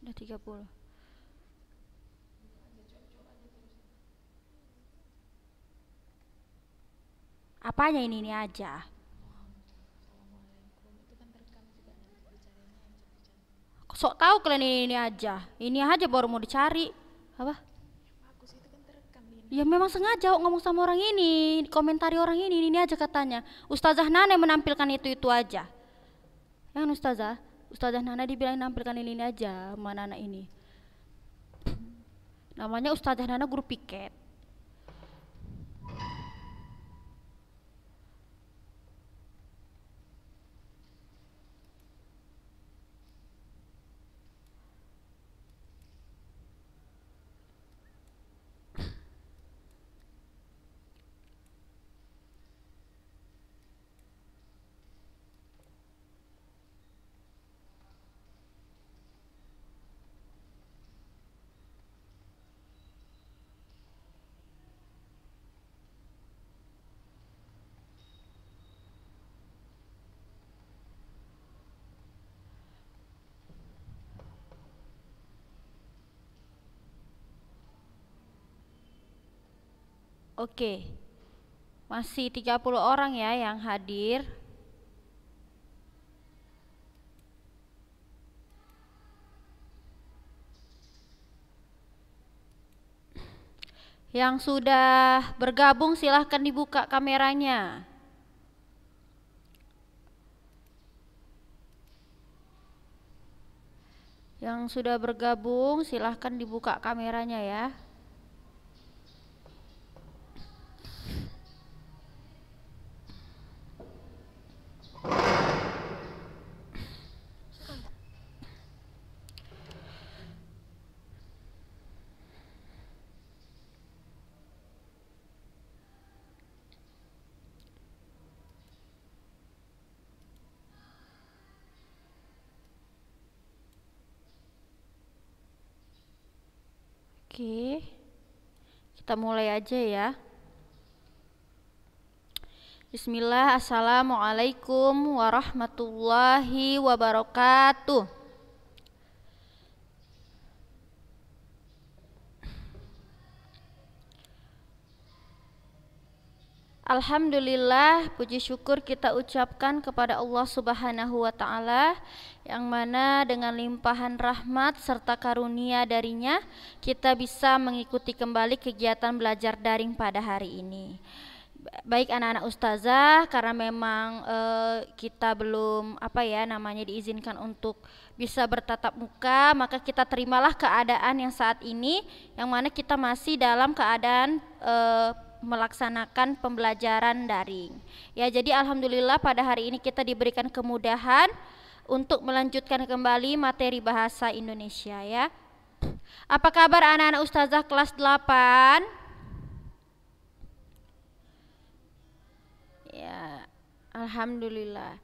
Udah 30. Apanya ini aja? Sok tahu kalian ini aja. Ini aja baru mau dicari. Apa? Ya memang sengaja ngomong sama orang ini, komentari orang ini aja katanya. Ustazah Nana yang menampilkan itu aja. Ya kan Ustazah? Ustazah Nana dibilang nampilkan ini aja, mana anak ini. Namanya Ustazah Nana guru piket. Oke. Masih 30 orang ya yang hadir. Yang sudah bergabung silahkan dibuka kameranya. Yang sudah bergabung silahkan dibuka kameranya ya. Oke. Kita mulai aja ya. Bismillah, assalamualaikum warahmatullahi wabarakatuh. Alhamdulillah, puji syukur kita ucapkan kepada Allah Subhanahu wa Ta'ala, yang mana dengan limpahan rahmat serta karunia darinya kita bisa mengikuti kembali kegiatan belajar daring pada hari ini. Baik anak-anak ustazah, karena memang kita belum diizinkan untuk bisa bertatap muka, maka kita terimalah keadaan yang saat ini, yang mana kita masih dalam keadaan melaksanakan pembelajaran daring. Ya, jadi alhamdulillah pada hari ini kita diberikan kemudahan untuk melanjutkan kembali materi bahasa Indonesia ya. Apa kabar anak-anak ustazah kelas 8? Ya, alhamdulillah.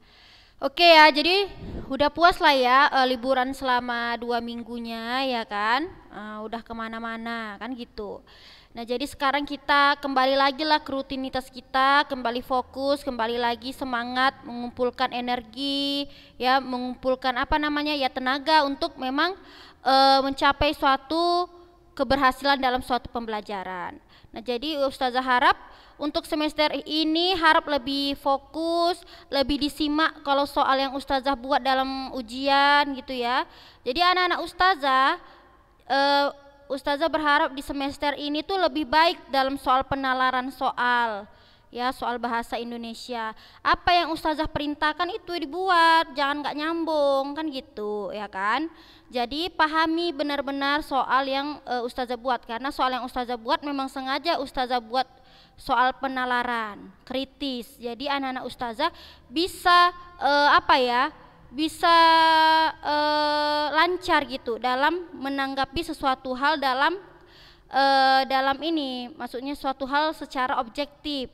Oke ya, jadi udah puas lah ya liburan selama 2 minggunya ya kan, udah kemana-mana kan gitu. Nah jadi sekarang kita kembali lagi lah ke rutinitas kita, kembali fokus, kembali lagi semangat, mengumpulkan energi, ya mengumpulkan tenaga untuk memang mencapai suatu keberhasilan dalam suatu pembelajaran. Nah jadi Ustazah harap untuk semester ini harap lebih fokus, lebih disimak kalau soal yang Ustazah buat dalam ujian gitu ya. Jadi anak-anak Ustazah berharap di semester ini tuh lebih baik dalam soal penalaran soal, ya soal bahasa Indonesia. Apa yang Ustazah perintahkan itu dibuat, jangan nggak nyambung kan gitu, ya kan? Jadi pahami benar-benar soal yang Ustazah buat, karena soal yang Ustazah buat memang sengaja Ustazah buat soal penalaran, kritis. Jadi anak-anak Ustazah bisa bisa lancar gitu dalam menanggapi sesuatu hal dalam ini, maksudnya suatu hal secara objektif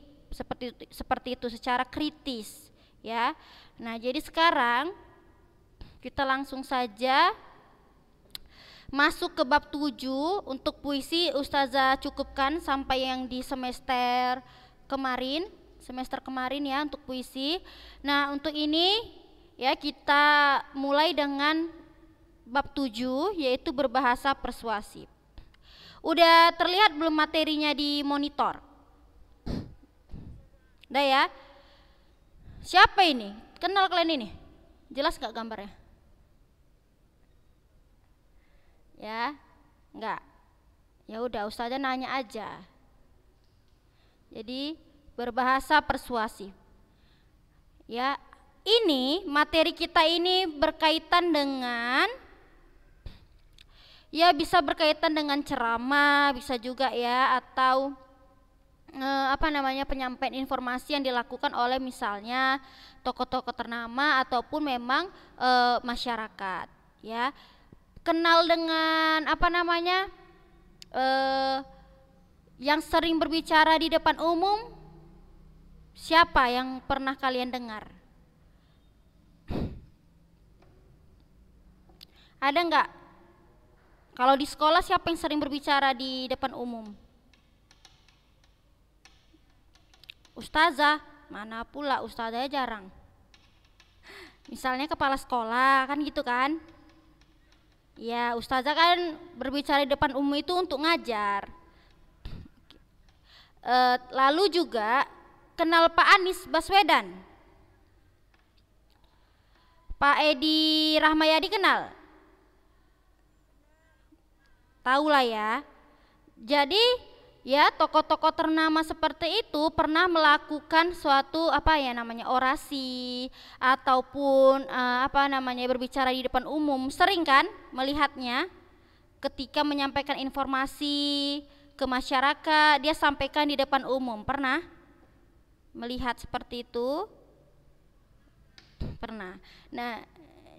seperti itu secara kritis ya. Nah jadi sekarang kita langsung saja masuk ke bab 7. Untuk puisi Ustazah cukupkan sampai yang di semester kemarin ya untuk puisi. Nah untuk ini ya kita mulai dengan bab 7, yaitu berbahasa persuasif. Udah terlihat belum materinya di monitor? Udah ya? Siapa ini? Kenal kalian ini? Jelas gak gambarnya? Ya, enggak. Ya udah, Ustazah nanya aja. Jadi berbahasa persuasif. Ya, ini materi kita ini berkaitan dengan, ya bisa berkaitan dengan ceramah, bisa juga ya, atau penyampaian informasi yang dilakukan oleh misalnya tokoh-tokoh ternama ataupun memang masyarakat. Ya, kenal dengan yang sering berbicara di depan umum, siapa yang pernah kalian dengar? Ada enggak? Kalau di sekolah siapa yang sering berbicara di depan umum? Ustazah, mana pula, ustazah jarang. Misalnya kepala sekolah kan gitu kan? Ya, ustazah kan berbicara di depan umum itu untuk ngajar. Lalu juga kenal Pak Anies Baswedan. Pak Edi Rahmayadi kenal? Tahu lah ya. Jadi ya tokoh-tokoh ternama seperti itu pernah melakukan suatu orasi ataupun berbicara di depan umum. Sering kan melihatnya ketika menyampaikan informasi ke masyarakat, dia sampaikan di depan umum. Pernah melihat seperti itu? Pernah. Nah,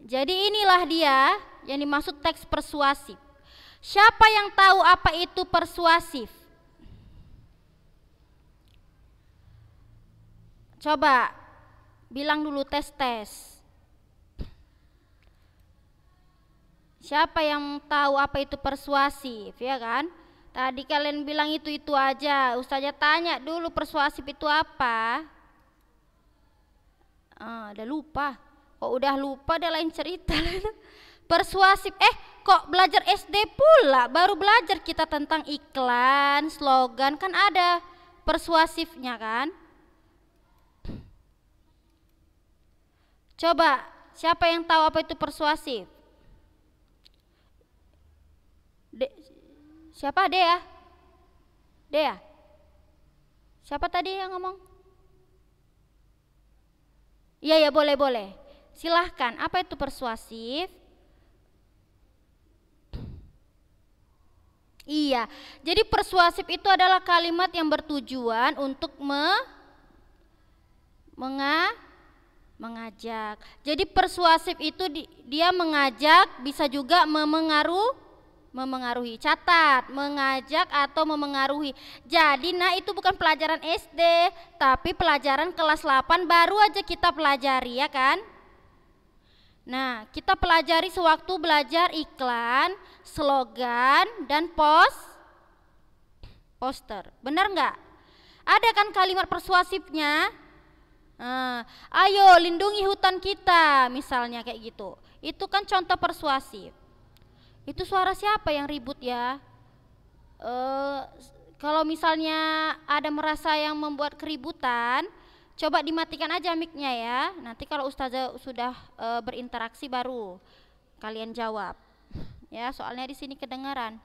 jadi inilah dia yang dimaksud teks persuasif. Siapa yang tahu apa itu persuasif? Coba bilang dulu, tes. Siapa yang tahu apa itu persuasif, ya kan? Tadi kalian bilang itu aja. Ustazah tanya dulu, persuasif itu apa? Udah lupa. Kok udah lupa, ada lain cerita. Persuasif, kok belajar SD pula, baru belajar kita tentang iklan, slogan, kan ada persuasifnya kan? Coba, siapa yang tahu apa itu persuasif? Siapa? Dea? Siapa tadi yang ngomong? Iya, boleh. Silahkan, apa itu persuasif? Iya, jadi persuasif itu adalah kalimat yang bertujuan untuk mengajak. Jadi persuasif itu dia mengajak, bisa juga memengaruhi. Catat, mengajak atau memengaruhi. Jadi itu bukan pelajaran SD, tapi pelajaran kelas 8 baru aja kita pelajari, ya kan? Nah, kita pelajari sewaktu belajar iklan, slogan, dan poster. Benar nggak? Ada kan kalimat persuasifnya? Ayo lindungi hutan kita, misalnya kayak gitu. Itu kan contoh persuasif. Itu suara siapa yang ribut ya? Kalau misalnya ada merasa yang membuat keributan, coba dimatikan aja mic-nya ya. Nanti kalau ustazah sudah berinteraksi baru kalian jawab. Ya, soalnya di sini kedengaran.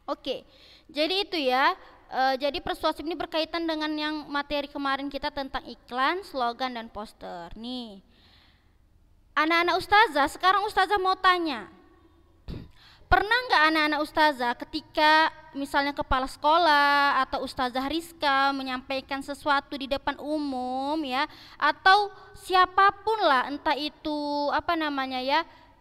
Oke. Jadi itu ya. Jadi persuasif ini berkaitan dengan yang materi kemarin kita tentang iklan, slogan, dan poster. Nih. Anak-anak ustazah, sekarang ustazah mau tanya. Pernah nggak anak-anak ustazah ketika misalnya kepala sekolah atau ustazah Rizka menyampaikan sesuatu di depan umum ya, atau siapapun lah, entah itu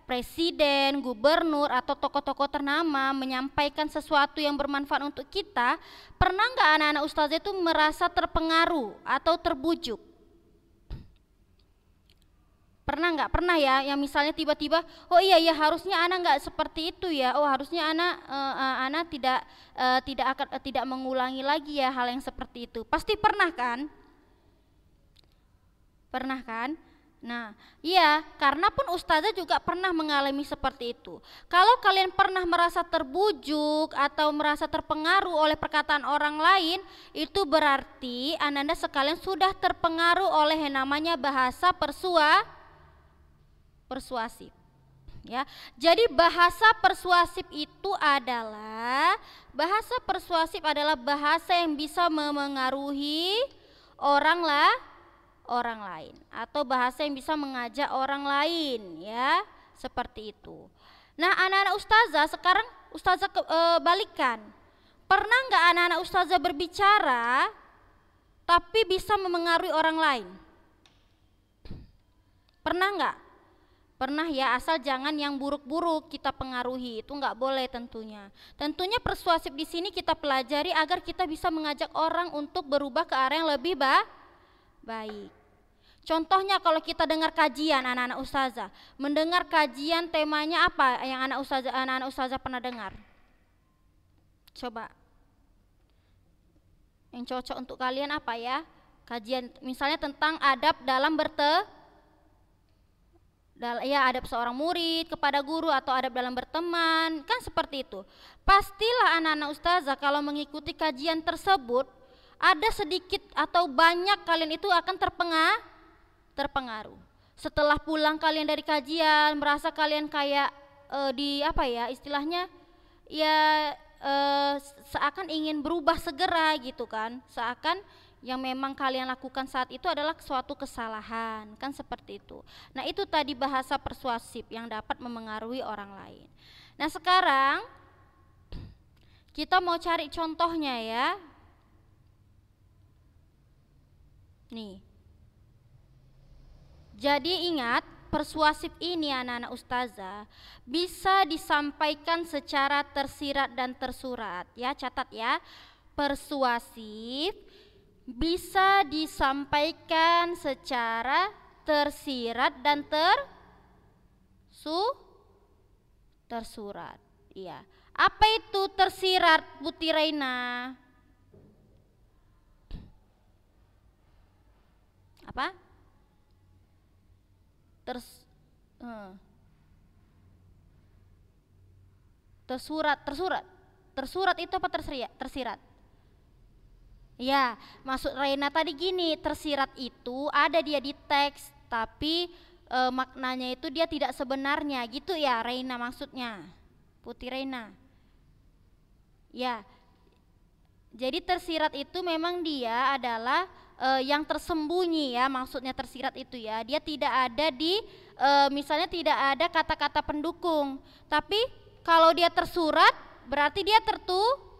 presiden, gubernur, atau tokoh-tokoh ternama menyampaikan sesuatu yang bermanfaat untuk kita, pernah nggak anak-anak ustazah itu merasa terpengaruh atau terbujuk? Pernah nggak? Pernah ya, yang misalnya tiba-tiba, oh iya ya harusnya anak nggak seperti itu ya, oh harusnya anak tidak mengulangi lagi ya hal yang seperti itu. Pasti pernah kan? Pernah kan? Nah, iya, karena pun ustazah juga pernah mengalami seperti itu. Kalau kalian pernah merasa terbujuk atau merasa terpengaruh oleh perkataan orang lain, itu berarti Anda sekalian sudah terpengaruh oleh yang namanya bahasa persuasif. Ya, jadi bahasa persuasif itu adalah bahasa yang bisa memengaruhi orang lain atau bahasa yang bisa mengajak orang lain, ya, seperti itu. Nah, anak-anak ustazah sekarang ustazah balikan. Pernah nggak anak-anak ustazah berbicara tapi bisa memengaruhi orang lain? Pernah nggak? Pernah ya, asal jangan yang buruk-buruk kita pengaruhi, itu nggak boleh tentunya. Tentunya persuasif di sini kita pelajari agar kita bisa mengajak orang untuk berubah ke arah yang lebih baik. Contohnya kalau kita dengar kajian anak-anak ustazah, mendengar kajian temanya apa yang anak-anak ustazah pernah dengar? Coba. Yang cocok untuk kalian apa ya? Kajian misalnya tentang adab dalam adab seorang murid kepada guru atau adab dalam berteman, kan seperti itu. Pastilah anak-anak ustazah kalau mengikuti kajian tersebut, ada sedikit atau banyak kalian itu akan terpengaruh. Setelah pulang kalian dari kajian, merasa kalian kayak istilahnya ya seakan ingin berubah segera gitu kan, seakan yang memang kalian lakukan saat itu adalah suatu kesalahan, kan seperti itu. Nah, itu tadi bahasa persuasif yang dapat memengaruhi orang lain. Nah, sekarang kita mau cari contohnya ya. Nih. Jadi ingat, persuasif ini anak-anak ustazah bisa disampaikan secara tersirat dan tersurat, ya, catat ya. Persuasif bisa disampaikan secara tersirat dan tersurat. Iya. Apa itu tersirat, Putri Raina? Apa? Tersurat itu apa tersirat? Ya, maksud Reina tadi gini, tersirat itu ada dia di teks, tapi maknanya itu dia tidak sebenarnya, gitu ya Reina maksudnya, Putri Reina. Ya, jadi tersirat itu memang dia adalah yang tersembunyi ya, maksudnya tersirat itu ya, dia tidak ada di misalnya tidak ada kata-kata pendukung, tapi kalau dia tersurat berarti dia tertulis.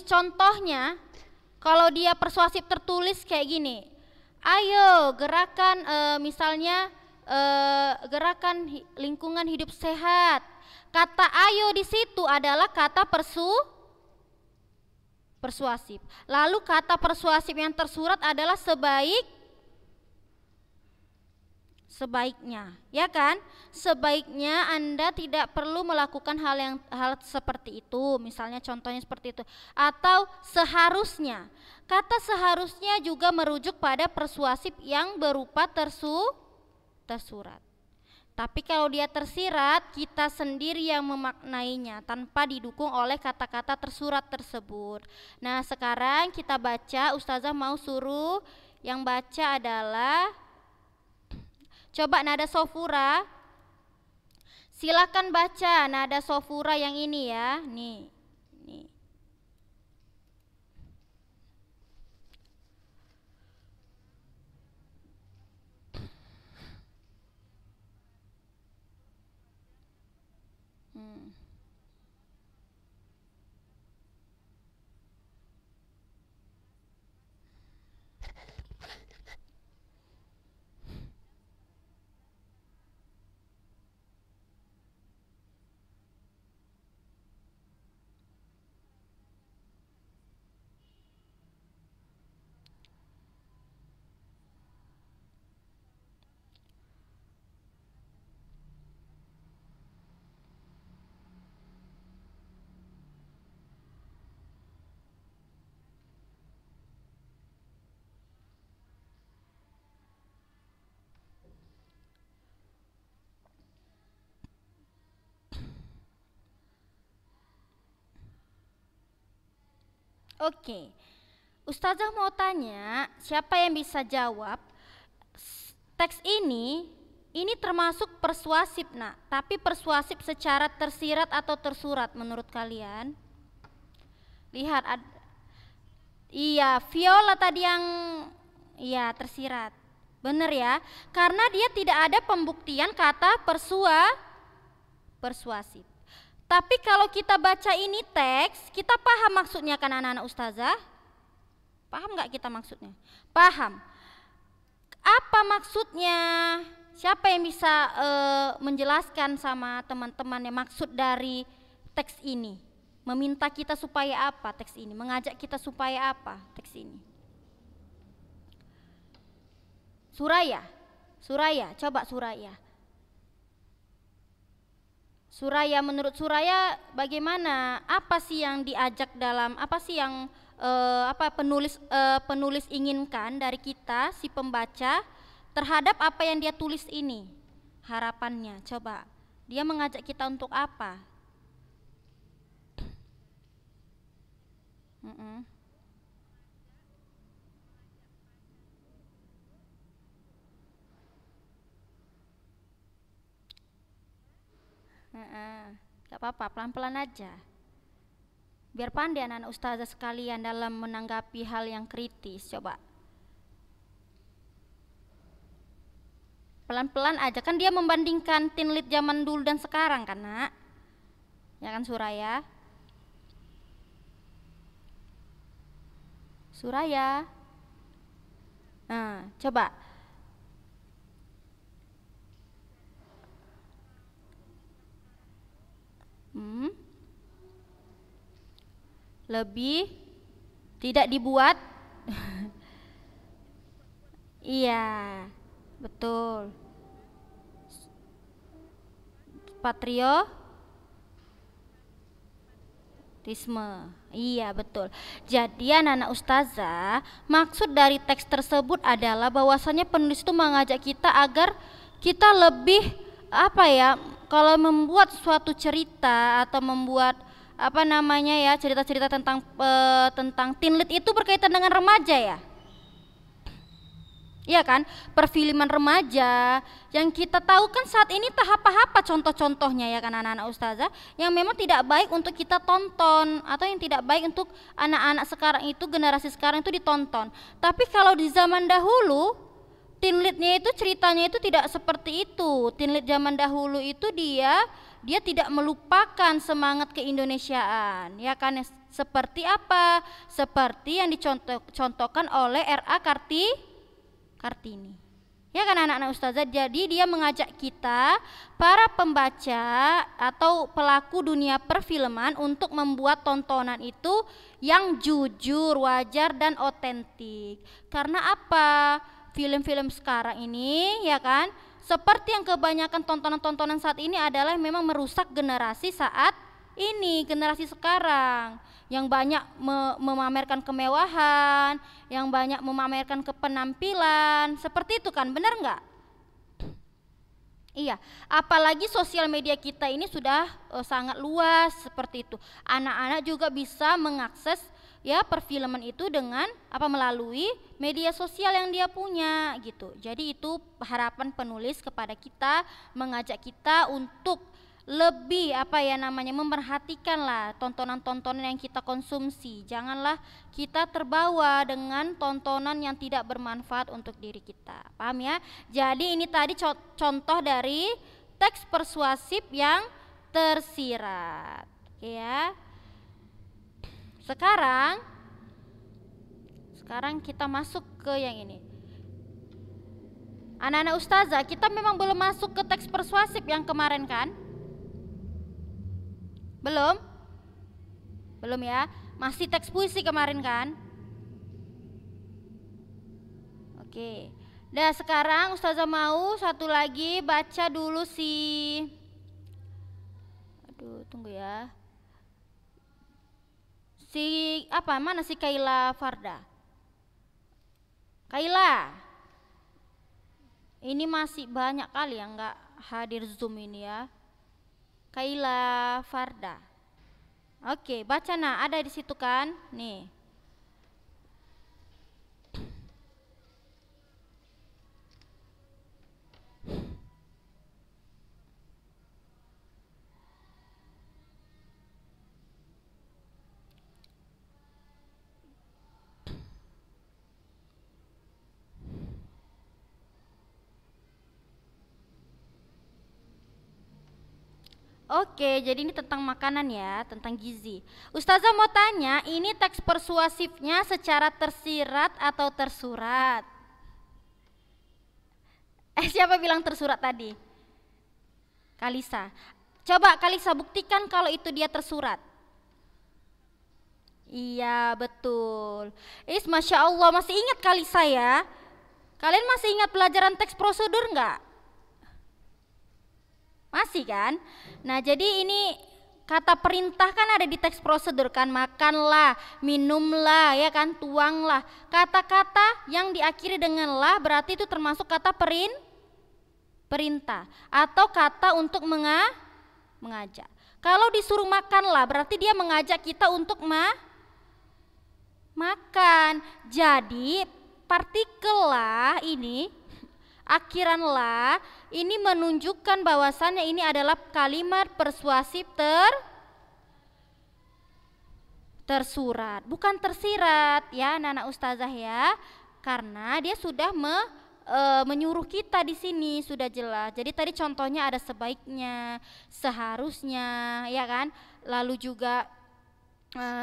Contohnya kalau dia persuasif tertulis kayak gini, ayo gerakan misalnya gerakan lingkungan hidup sehat. Kata ayo di situ adalah kata persuasif. Lalu kata persuasif yang tersurat adalah sebaiknya, ya kan? Sebaiknya Anda tidak perlu melakukan hal seperti itu. Misalnya contohnya seperti itu. Atau seharusnya. Kata seharusnya juga merujuk pada persuasif yang berupa tersurat. Tapi kalau dia tersirat, kita sendiri yang memaknainya tanpa didukung oleh kata-kata tersurat tersebut. Nah, sekarang kita baca, ustazah mau suruh yang baca adalah coba nada sofura. Silakan baca nada sofura yang ini ya. Nih. Oke. Ustazah mau tanya, siapa yang bisa jawab? Teks ini termasuk persuasif, nak. Tapi persuasif secara tersirat atau tersurat menurut kalian? Lihat, iya, Viola tadi yang iya tersirat. Bener ya? Karena dia tidak ada pembuktian kata persuasif. Tapi kalau kita baca ini teks, kita paham maksudnya kan anak-anak ustazah? Paham nggak kita maksudnya? Paham. Apa maksudnya? Siapa yang bisa menjelaskan sama teman-teman yang maksud dari teks ini? Meminta kita supaya apa teks ini? Mengajak kita supaya apa teks ini? Suraya, coba Suraya. Suraya, menurut Suraya bagaimana? Apa sih yang diajak dalam, apa sih yang penulis inginkan dari kita si pembaca terhadap apa yang dia tulis ini? Harapannya, coba. Dia mengajak kita untuk apa? Gak apa-apa, pelan-pelan aja. Biar pandai anak-anak ustazah sekalian dalam menanggapi hal yang kritis. Coba pelan-pelan aja, kan dia membandingkan tinlit zaman dulu dan sekarang kan, nak? Ya kan Suraya? Nah, coba lebih tidak dibuat. Iya, betul. Patriotisme. Iya, betul. Jadi anak-anak ustazah, maksud dari teks tersebut adalah bahwasanya penulis itu mengajak kita agar kita lebih kalau membuat suatu cerita atau membuat cerita-cerita tentang tinlit itu berkaitan dengan remaja ya. Iya kan, perfilman remaja yang kita tahu kan saat ini tahap apa contoh-contohnya ya kan anak-anak ustazah, yang memang tidak baik untuk kita tonton atau yang tidak baik untuk anak-anak sekarang itu, generasi sekarang itu ditonton. Tapi kalau di zaman dahulu tinlitnya itu ceritanya itu tidak seperti itu. Tinlit zaman dahulu itu dia tidak melupakan semangat keindonesiaan, ya kan? Seperti apa? Seperti yang dicontohkan oleh R.A. Kartini. Ya kan anak-anak ustazah, jadi dia mengajak kita para pembaca atau pelaku dunia perfilman untuk membuat tontonan itu yang jujur, wajar dan otentik. Karena apa? Film-film sekarang ini ya kan, seperti yang kebanyakan tontonan-tontonan saat ini adalah memang merusak generasi saat ini, generasi sekarang yang banyak memamerkan kemewahan, yang banyak memamerkan kepenampilan, seperti itu kan, benar nggak? Iya, apalagi sosial media kita ini sudah sangat luas seperti itu. Anak-anak juga bisa mengakses ya perfilman itu dengan melalui media sosial yang dia punya gitu. Jadi itu harapan penulis kepada kita, mengajak kita untuk lebih memperhatikanlah tontonan-tontonan yang kita konsumsi. Janganlah kita terbawa dengan tontonan yang tidak bermanfaat untuk diri kita. Paham ya? Jadi ini tadi contoh dari teks persuasif yang tersirat. Ya. Sekarang kita masuk ke yang ini. Anak-anak ustazah, kita memang belum masuk ke teks persuasif yang kemarin kan? Belum ya, masih teks puisi kemarin kan? Oke. Nah sekarang ustazah mau satu lagi baca dulu tunggu ya. Mana si Kaila Farda? Kaila, ini masih banyak kali yang nggak hadir Zoom ini ya. Kaila Farda. Oke, baca ada di situ kan? Nih. Oke, jadi ini tentang makanan ya, tentang gizi. Ustazah mau tanya, ini teks persuasifnya secara tersirat atau tersurat? Siapa bilang tersurat tadi? Kalisa. Coba Kalisa buktikan kalau itu dia tersurat. Iya, betul. Masya Allah, masih ingat Kalisa ya? Kalian masih ingat pelajaran teks prosedur nggak? Masih kan? Nah, jadi ini kata perintah kan ada di teks prosedur kan, makanlah, minumlah, ya kan, tuanglah. Kata-kata yang diakhiri dengan lah berarti itu termasuk kata perintah atau kata untuk mengajak. Kalau disuruh makanlah berarti dia mengajak kita untuk makan. Jadi partikel lah ini, akhiran lah ini menunjukkan bahwasannya ini adalah kalimat persuasif tersurat, bukan tersirat ya anak-anak ustazah ya, karena dia sudah menyuruh kita di sini sudah jelas. Jadi tadi contohnya ada sebaiknya, seharusnya, ya kan, lalu juga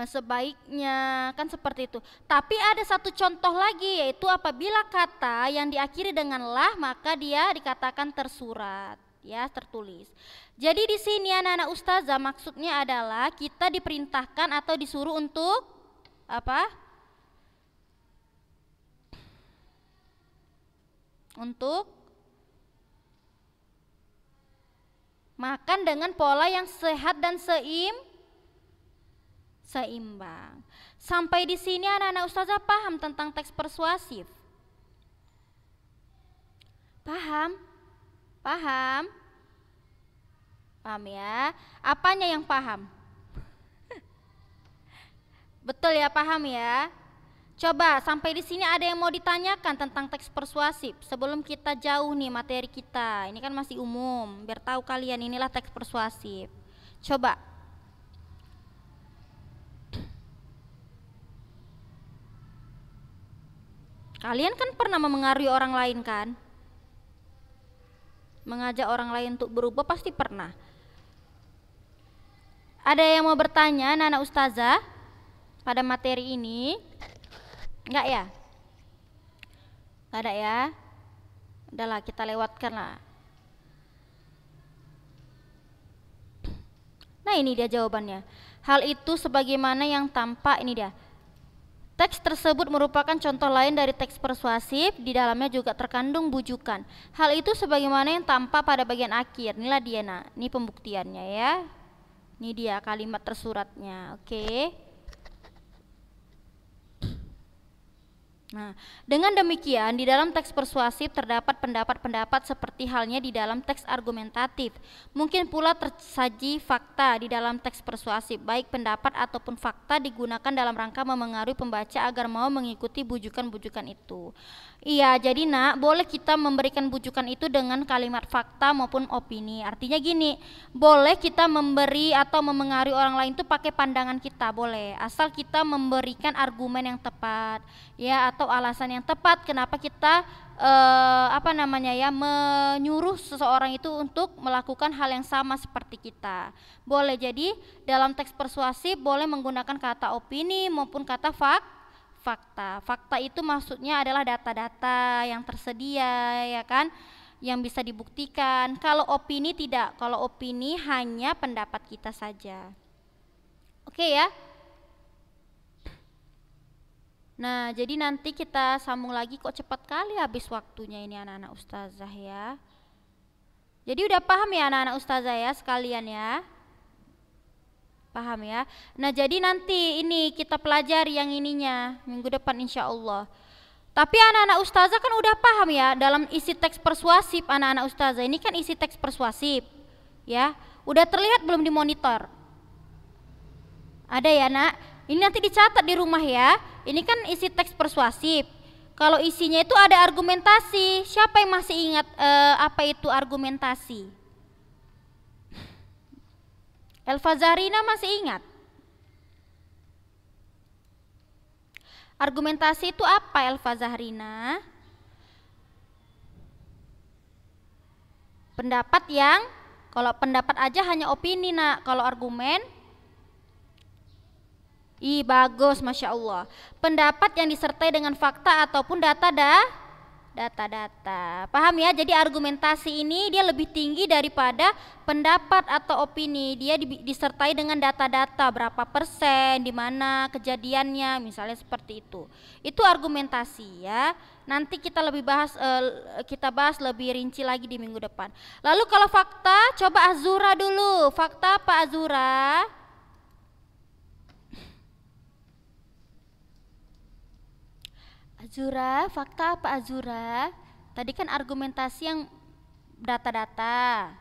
sebaiknya, kan seperti itu. Tapi ada satu contoh lagi, yaitu apabila kata yang diakhiri dengan lah maka dia dikatakan tersurat, ya, tertulis. Jadi di sini anak-anak ustazah maksudnya adalah kita diperintahkan atau disuruh untuk apa? Untuk makan dengan pola yang sehat dan seimbang. Sampai di sini anak-anak ustazah paham tentang teks persuasif? Paham? Paham? Paham ya? Apanya yang paham? Betul ya, paham ya? Coba sampai di sini ada yang mau ditanyakan tentang teks persuasif sebelum kita jauh nih materi kita. Ini kan masih umum, biar tahu kalian inilah teks persuasif. Coba. Kalian kan pernah memengaruhi orang lain kan? Mengajak orang lain untuk berubah pasti pernah. Ada yang mau bertanya anak-anak ustazah pada materi ini? Enggak ya? Enggak ada ya? Udahlah kita lewatkan lah. Nah ini dia jawabannya. Hal itu sebagaimana yang tampak, ini dia. Teks tersebut merupakan contoh lain dari teks persuasif, di dalamnya juga terkandung bujukan. Hal itu sebagaimana yang tampak pada bagian akhir. Inilah dia, nak. Ini pembuktiannya ya. Ini dia kalimat tersuratnya. Oke. Nah, dengan demikian di dalam teks persuasif terdapat pendapat-pendapat seperti halnya di dalam teks argumentatif. Mungkin pula tersaji fakta di dalam teks persuasif, baik pendapat ataupun fakta digunakan dalam rangka memengaruhi pembaca agar mau mengikuti bujukan-bujukan itu. Iya, jadi nak, boleh kita memberikan bujukan itu dengan kalimat fakta maupun opini. Artinya gini, boleh kita memberi atau memengaruhi orang lain itu pakai pandangan kita, boleh, asal kita memberikan argumen yang tepat, ya, atau alasan yang tepat kenapa kita menyuruh seseorang itu untuk melakukan hal yang sama seperti kita. Boleh, jadi dalam teks persuasif boleh menggunakan kata opini maupun kata fakta. Fakta itu maksudnya adalah data-data yang tersedia, ya kan, yang bisa dibuktikan. Kalau opini tidak, kalau opini hanya pendapat kita saja. Oke ya. Nah, jadi nanti kita sambung lagi, kok cepat kali habis waktunya ini anak-anak ustazah ya. Jadi udah paham ya anak-anak ustazah ya sekalian ya? Paham ya? Nah, jadi nanti ini kita pelajari yang ininya minggu depan insya Allah. Tapi anak-anak ustazah kan udah paham ya dalam isi teks persuasif anak-anak ustazah. Ini kan isi teks persuasif ya. Udah terlihat belum di monitor? Ada ya nak? Ini nanti dicatat di rumah ya. Ini kan isi teks persuasif. Kalau isinya itu ada argumentasi. Siapa yang masih ingat apa itu argumentasi? Elfa Zahrina masih ingat? Argumentasi itu apa Elfa Zahrina? Pendapat yang Kalau pendapat aja hanya opini nak. Kalau argumen, bagus, masya Allah. Pendapat yang disertai dengan fakta ataupun data-data. Paham ya? Jadi argumentasi ini dia lebih tinggi daripada pendapat atau opini. Dia disertai dengan data-data, berapa persen, di mana kejadiannya, misalnya seperti itu. Itu argumentasi ya. Nanti kita bahas lebih rinci lagi di minggu depan. Lalu kalau fakta, coba Azura dulu. Fakta apa Azura? Azura, fakta apa Azura? Tadi kan argumentasi yang data-data.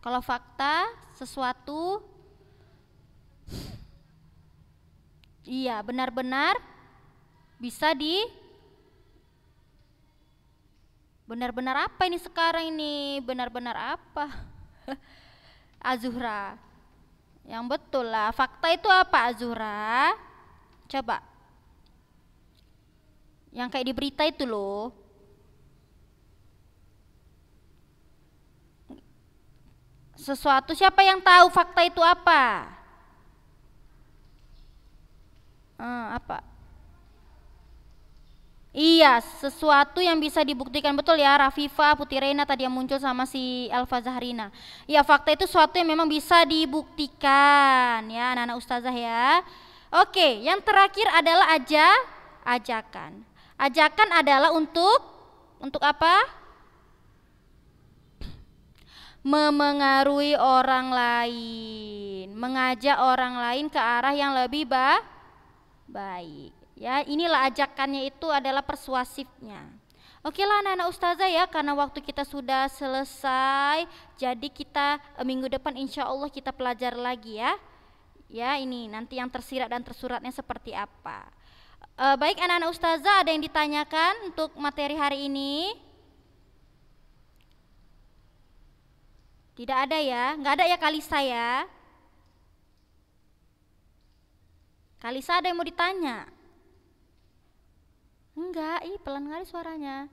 Kalau fakta sesuatu, iya benar-benar bisa benar-benar apa ini sekarang ini? Benar-benar apa? Azura. Yang betul lah. Fakta itu apa Azura? Coba. Yang kayak di berita itu loh. Sesuatu, siapa yang tahu fakta itu apa? Apa? Iya, sesuatu yang bisa dibuktikan, betul ya Rafifa, Putri Reina tadi yang muncul sama si Alfa Zahrina. Ya, fakta itu sesuatu yang memang bisa dibuktikan ya anak-anak ustazah ya. Oke, yang terakhir adalah ajakan. Ajakan adalah untuk apa? Memengaruhi orang lain, mengajak orang lain ke arah yang lebih baik. Ya, inilah ajakannya itu adalah persuasifnya. Oke lah anak-anak ustazah ya, karena waktu kita sudah selesai, jadi kita minggu depan insya Allah kita pelajar lagi ya. Ya, ini nanti yang tersirat dan tersuratnya seperti apa. Baik anak-anak ustazah, ada yang ditanyakan untuk materi hari ini? Tidak ada ya, nggak ada ya Kalisa ya? Kalisa ada yang mau ditanya? Enggak, pelan kali suaranya.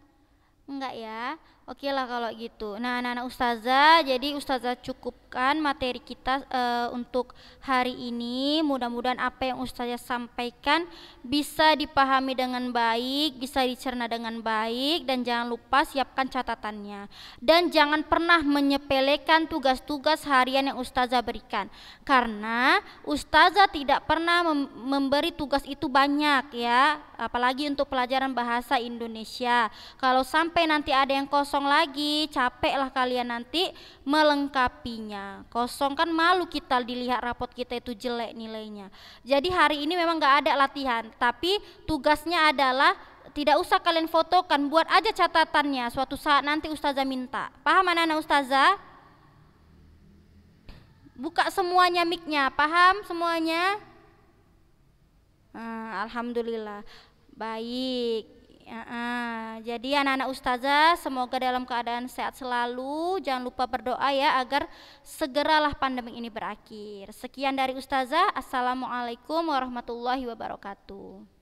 Enggak ya. Oke lah kalau gitu. Nah, anak-anak ustazah, jadi ustazah cukupkan materi kita untuk hari ini. Mudah-mudahan apa yang ustazah sampaikan bisa dipahami dengan baik, bisa dicerna dengan baik, dan jangan lupa siapkan catatannya. Dan jangan pernah menyepelekan tugas-tugas harian yang ustazah berikan. Karena ustazah tidak pernah memberi tugas itu banyak ya, apalagi untuk pelajaran bahasa Indonesia. Kalau sampai nanti ada yang kosong lagi, capek lah kalian nanti melengkapinya. Kosong kan malu kita dilihat rapot kita itu jelek nilainya. Jadi hari ini memang gak ada latihan, tapi tugasnya adalah tidak usah kalian fotokan, buat aja catatannya. Suatu saat nanti ustazah minta. Paham anak-anak ustazah? Buka semuanya mic-nya, paham semuanya? Alhamdulillah. Baik. Jadi anak-anak ustazah semoga dalam keadaan sehat selalu. Jangan lupa berdoa ya agar segeralah pandemi ini berakhir. Sekian dari ustazah. Assalamualaikum warahmatullahi wabarakatuh.